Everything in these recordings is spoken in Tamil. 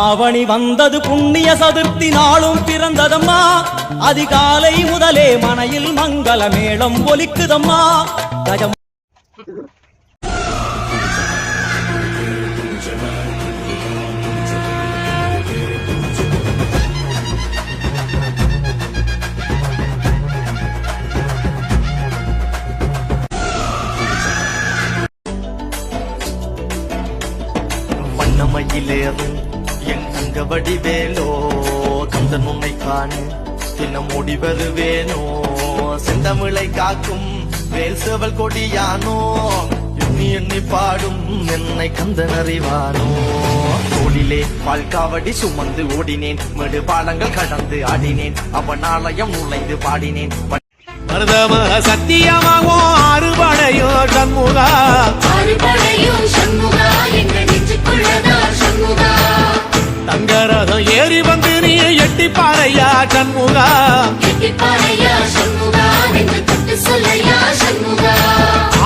ஆவணி வந்தது புண்ணிய சதுர்த்தி நாளும் பிறந்ததம்மா அதிகாலை முதலே மனையில் மங்கள மேளம் ஒலிக்குதம்மா கஜம் மயிலேறும் என் தங்க வடிவேலோ கந்தன் உன்னை காணு தினம் ஓடி வருவேனோ செந்தமிழை காக்கும் வேல் சேவல் கொடியானோ எண்ணி எண்ணி பாடும் என்னை கந்தன் அறிவானோ தோளிலே பால்காவடி சுமந்து ஓடினேன் மேடு பாலங்கள் கடந்து ஆடினேன் அவன் ஆலயம் நுழைந்து பாடினேன் மருதமர சத்தியமாகோ அறுபடையோ சண்முகா தங்கரதம் ஏறி வந்து நீ எட்டி பாறையா சண்முகா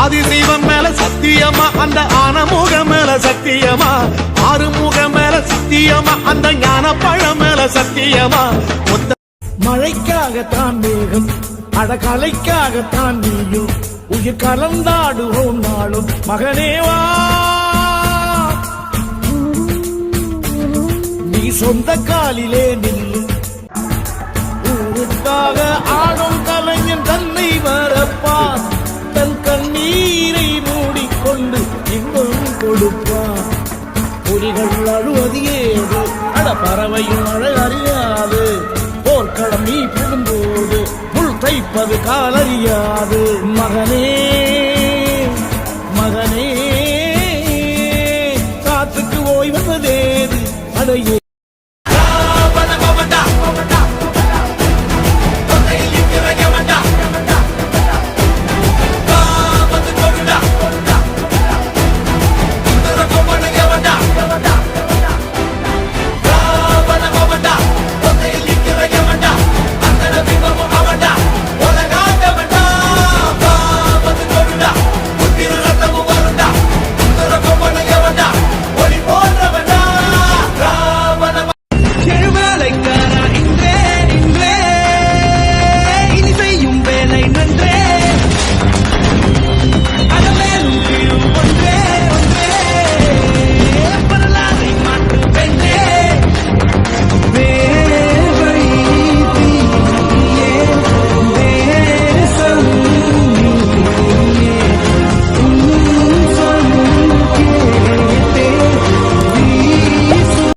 ஆதிசைவம் மேல சத்தியமா அந்த ஆனமுகம் மேல சத்தியமா ஆறுமுகம் மேல சத்தியமா அந்த ஞான பழம் மேல சத்தியமா மழைக்காகத்தான் மேகம் அடகலைக்காகத்தான் நீயும் உயிர் கலந்தாடுவோம் நாளும் மகனேவா நீ சொந்த காலிலே நில்லு ஊருக்காக ஆடும் கலைஞன் தன்னை வரப்பான் தன் கண்ணீரை மூடிக்கொண்டு இன்பம் கொடுப்பான் பொறிகள் அழுவது ஏது அட பறவையும் அழ அறியாது போர்க்களம் நீ புகும்போது முள் தைப்பது காலறியாது மகனே